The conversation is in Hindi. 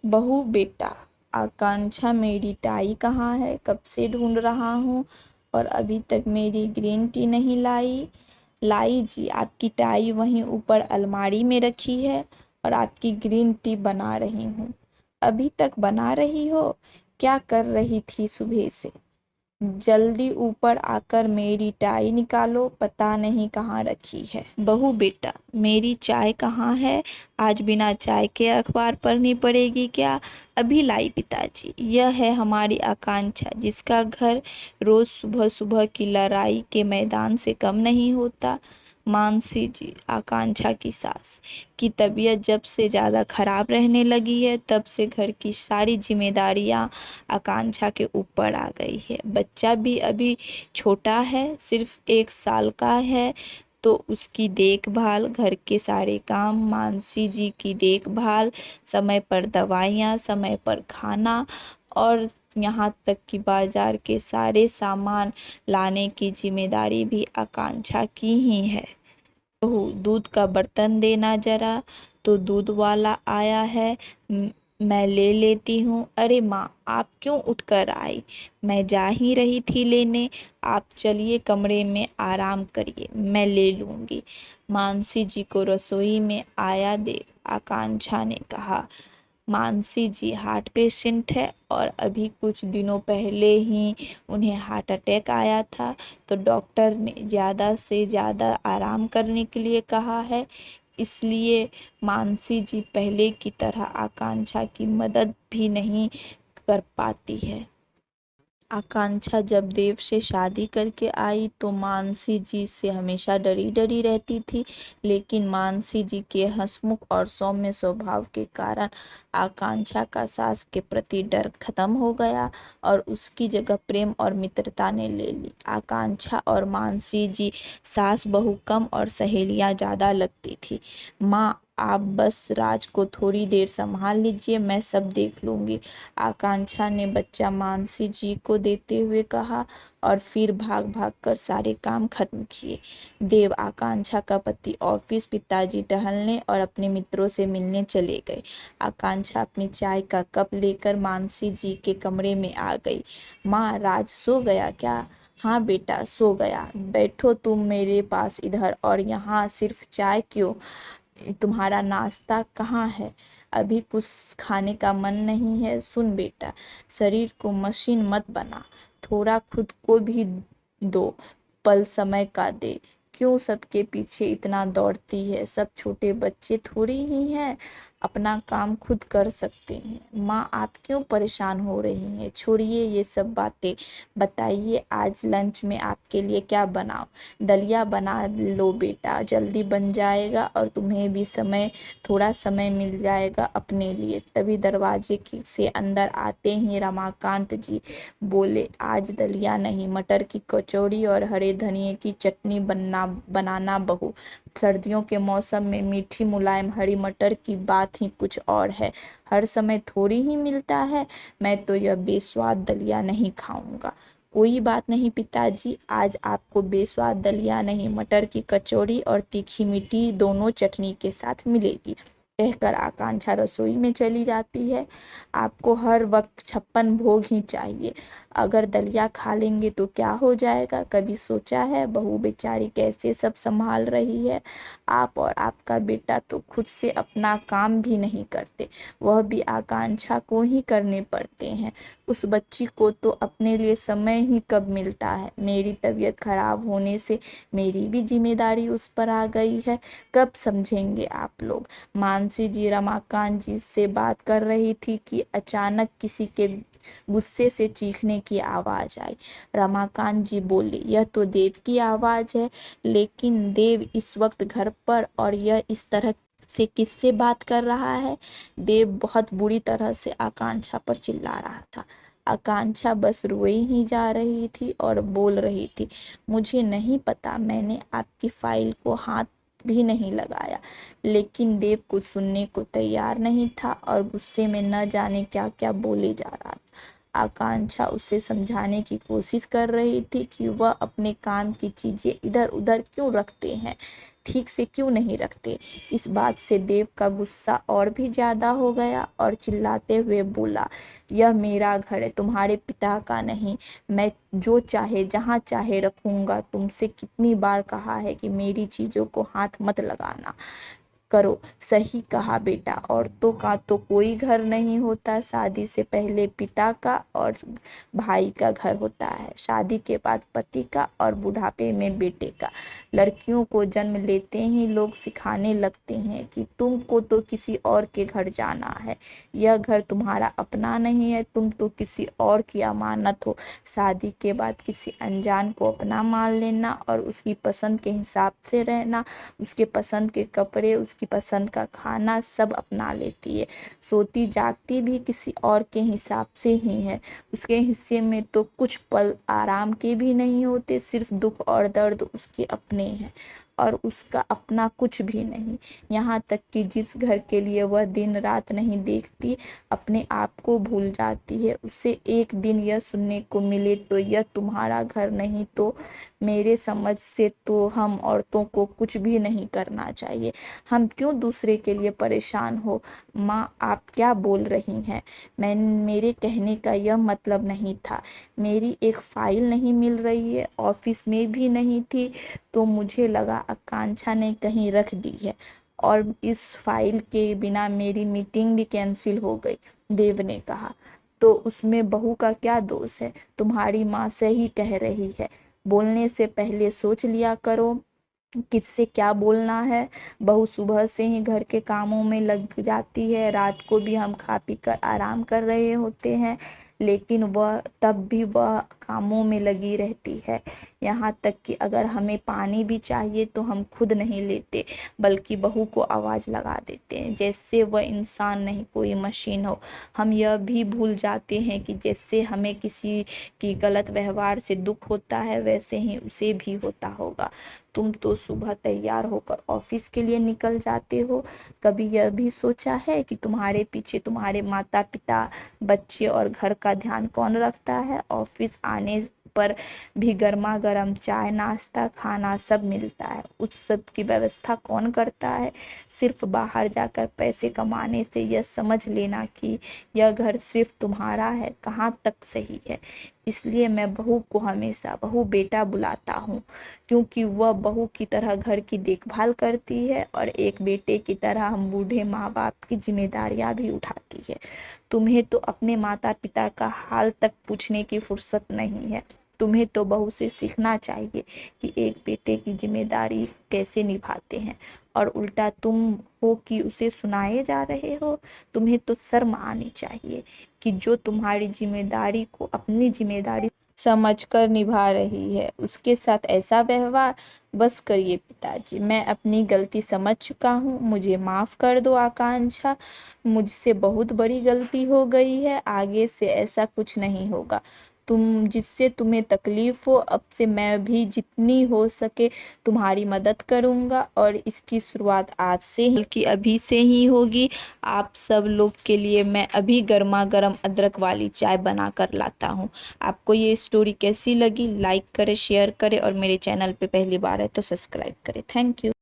बहू बेटा, आकांक्षा मेरी टाई कहाँ है? कब से ढूंढ रहा हूँ और अभी तक मेरी ग्रीन टी नहीं लाई। लाई जी, आपकी टाई वहीं ऊपर अलमारी में रखी है और आपकी ग्रीन टी बना रही हूँ। अभी तक बना रही हो? क्या कर रही थी सुबह से? जल्दी ऊपर आकर मेरी टाई निकालो, पता नहीं कहाँ रखी है। बहू बेटा, मेरी चाय कहाँ है? आज बिना चाय के अखबार पढ़नी पड़ेगी क्या? अभी लाई पिताजी। यह है हमारी आकांक्षा, जिसका घर रोज सुबह सुबह की लड़ाई के मैदान से कम नहीं होता। मानसी जी, आकांक्षा की सास की तबीयत जब से ज़्यादा खराब रहने लगी है, तब से घर की सारी जिम्मेदारियां आकांक्षा के ऊपर आ गई है। बच्चा भी अभी छोटा है, सिर्फ 1 साल का है, तो उसकी देखभाल, घर के सारे काम, मानसी जी की देखभाल, समय पर दवाइयाँ, समय पर खाना और यहाँ तक कि बाजार के सारे सामान लाने की जिम्मेदारी भी आकांक्षा की ही है। बहू, दूध का बर्तन देना जरा। तो दूध वाला आया है, मैं ले लेती हूँ। अरे माँ, आप क्यों उठकर आई? मैं जा ही रही थी लेने। आप चलिए कमरे में आराम करिए, मैं ले लूँगी। मानसी जी को रसोई में आया देख आकांक्षा ने कहा, मानसी जी हार्ट पेशेंट है और अभी कुछ दिनों पहले ही उन्हें हार्ट अटैक आया था, तो डॉक्टर ने ज़्यादा से ज़्यादा आराम करने के लिए कहा है। इसलिए मानसी जी पहले की तरह आकांक्षा की मदद भी नहीं कर पाती है। आकांक्षा जब देव से शादी करके आई तो मानसी जी से हमेशा डरी डरी रहती थी, लेकिन मानसी जी के हंसमुख और सौम्य स्वभाव के कारण आकांक्षा का सास के प्रति डर खत्म हो गया और उसकी जगह प्रेम और मित्रता ने ले ली। आकांक्षा और मानसी जी सास बहू कम और सहेलियां ज़्यादा लगती थी। माँ, आप बस राज को थोड़ी देर संभाल लीजिए, मैं सब देख लूँगी, आकांक्षा ने बच्चा मानसी जी को देते हुए कहा और फिर भाग भाग कर सारे काम खत्म किए। देव, आकांक्षा का पति, ऑफिस, पिताजी टहलने और अपने मित्रों से मिलने चले गए। आकांक्षा अपनी चाय का कप लेकर मानसी जी के कमरे में आ गई। माँ, राज सो गया क्या? हाँ बेटा, सो गया। बैठो तुम मेरे पास इधर, और यहाँ सिर्फ चाय क्यों? तुम्हारा नाश्ता कहाँ है? अभी कुछ खाने का मन नहीं है? सुन बेटा, शरीर को मशीन मत बना, थोड़ा खुद को भी दो पल समय का दे। क्यों सबके पीछे इतना दौड़ती है? सब छोटे बच्चे थोड़ी ही हैं, अपना काम खुद कर सकते हैं। माँ, आप क्यों परेशान हो रही हैं? छोड़िए ये सब बातें, बताइए आज लंच में आपके लिए क्या बनाओ? दलिया बना लो बेटा, जल्दी बन जाएगा और तुम्हें भी थोड़ा समय मिल जाएगा अपने लिए। तभी दरवाजे से अंदर आते ही रमाकांत जी बोले, आज दलिया नहीं, मटर की कचौड़ी और हरे धनिए की चटनी बनाना बहू। सर्दियों के मौसम में मीठी मुलायम हरी मटर की बात ही कुछ और है, हर समय थोड़ी ही मिलता है। मैं तो यह बेस्वाद दलिया नहीं खाऊंगा। कोई बात नहीं पिताजी, आज आपको बेस्वाद दलिया नहीं, मटर की कचौड़ी और तीखी मीठी दोनों चटनी के साथ मिलेगी, कहकर आकांक्षा रसोई में चली जाती है। आपको हर वक्त 56 भोग ही चाहिए, अगर दलिया खा लेंगे तो क्या हो जाएगा? कभी सोचा है बहू बेचारी कैसे सब संभाल रही है? आप और आपका बेटा तो खुद से अपना काम भी नहीं करते, वह भी आकांक्षा को ही करने पड़ते हैं। उस बच्ची को तो अपने लिए समय ही कब मिलता है? मेरी तबीयत खराब होने से मेरी भी जिम्मेदारी उस पर आ गई है, कब समझेंगे आप लोग? मानसी जी रमाकांत जी से बात कर रही थी कि अचानक किसी के गुस्से से चीखने की आवाज आई। रमाकांत जी बोले, यह तो देव की आवाज है, लेकिन देव इस वक्त घर पर और यह इस तरह से किससे बात कर रहा है? देव बहुत बुरी तरह से आकांक्षा पर चिल्ला रहा था। आकांक्षा बस रोए ही जा रही थी और बोल रही थी, मुझे नहीं पता, मैंने आपकी फाइल को हाथ भी नहीं लगाया। लेकिन देव कुछ सुनने को तैयार नहीं था और गुस्से में न जाने क्या क्या बोले जा रहा था। आकांक्षा उसे समझाने की कोशिश कर रही थी कि वह अपने काम की चीज़ें इधर उधर क्यों रखते हैं, ठीक से क्यों नहीं रखते। इस बात से देव का गुस्सा और भी ज़्यादा हो गया और चिल्लाते हुए बोला, यह मेरा घर है, तुम्हारे पिता का नहीं। मैं जो चाहे जहाँ चाहे रखूँगा। तुमसे कितनी बार कहा है कि मेरी चीज़ों को हाथ मत लगाना करो। सही कहा बेटा, औरतों का तो कोई घर नहीं होता। शादी से पहले पिता का और भाई का घर होता है, शादी के बाद पति का और बुढ़ापे में बेटे का। लड़कियों को जन्म लेते ही लोग सिखाने लगते हैं कि तुमको तो किसी और के घर जाना है, यह घर तुम्हारा अपना नहीं है, तुम तो किसी और की अमानत हो। शादी के बाद किसी अनजान को अपना मान लेना और उसकी पसंद के हिसाब से रहना, उसके पसंद के कपड़े, उसकी पसंद का खाना सब अपना लेती है। सोती जागती भी किसी और के हिसाब से ही है। उसके हिस्से में तो कुछ पल आराम के भी नहीं होते, सिर्फ दुख और दर्द उसके अपने हैं और उसका अपना कुछ भी नहीं। यहाँ तक कि जिस घर के लिए वह दिन रात नहीं देखती, अपने आप को भूल जाती है। उसे एक दिन यह सुनने को मिले तो यह तुम्हारा घर नहीं, तो मेरे समझ से तो हम औरतों को कुछ भी नहीं करना चाहिए। हम क्यों दूसरे के लिए परेशान हो। माँ, आप क्या बोल रही हैं। मेरे कहने का यह मतलब नहीं था। मेरी एक फाइल नहीं मिल रही है, ऑफिस में भी नहीं थी, तो मुझे लगा आकांक्षा ने कहीं रख दी है और इस फाइल के बिना मेरी मीटिंग भी कैंसिल हो गई, देव ने कहा। तो उसमें बहू का क्या दोष है। तुम्हारी माँ सही कह रही है, बोलने से पहले सोच लिया करो किससे क्या बोलना है। बहू सुबह से ही घर के कामों में लग जाती है, रात को भी हम खा पी कर आराम कर रहे होते हैं, लेकिन वह तब भी वह कामों में लगी रहती है। यहाँ तक कि अगर हमें पानी भी चाहिए तो हम खुद नहीं लेते, बल्कि बहू को आवाज़ लगा देते हैं, जैसे वह इंसान नहीं कोई मशीन हो। हम यह भी भूल जाते हैं कि जैसे हमें किसी की गलत व्यवहार से दुख होता है, वैसे ही उसे भी होता होगा। तुम तो सुबह तैयार होकर ऑफिस के लिए निकल जाते हो, कभी यह भी सोचा है कि तुम्हारे पीछे तुम्हारे माता पिता, बच्चे और घर का ध्यान कौन रखता है। ऑफिस आने पर भी गर्मा गर्म चाय, नाश्ता, खाना सब मिलता है, उस सब की व्यवस्था कौन करता है। सिर्फ बाहर जाकर पैसे कमाने से यह समझ लेना कि यह घर सिर्फ तुम्हारा है, कहाँ तक सही है। इसलिए मैं बहू को हमेशा बहू बेटा बुलाता हूँ, क्योंकि वह बहू की तरह घर की देखभाल करती है और एक बेटे की तरह हम बूढ़े माँ बाप की जिम्मेदारियां भी उठाती है। तुम्हें तो अपने माता पिता का हाल तक पूछने की फुर्सत नहीं है। तुम्हें तो बहू से सीखना चाहिए कि एक बेटे की जिम्मेदारी कैसे निभाते हैं, और उल्टा तुम हो कि उसे सुनाए जा रहे हो। तुम्हें तो शर्म आनी चाहिए कि जो तुम्हारी जिम्मेदारी को अपनी जिम्मेदारी समझकर निभा रही है, उसके साथ ऐसा व्यवहार। बस करिए पिताजी, मैं अपनी गलती समझ चुका हूँ, मुझे माफ़ कर दो आकांक्षा। मुझसे बहुत बड़ी गलती हो गई है, आगे से ऐसा कुछ नहीं होगा। तुम जिससे तुम्हें तकलीफ हो, अब से मैं भी जितनी हो सके तुम्हारी मदद करूँगा, और इसकी शुरुआत आज से ही बल्कि अभी से ही होगी। आप सब लोग के लिए मैं अभी गर्मा गर्म अदरक वाली चाय बना कर लाता हूँ। आपको ये स्टोरी कैसी लगी, लाइक करें, शेयर करें और मेरे चैनल पे पहली बार है तो सब्सक्राइब करें। Thank you.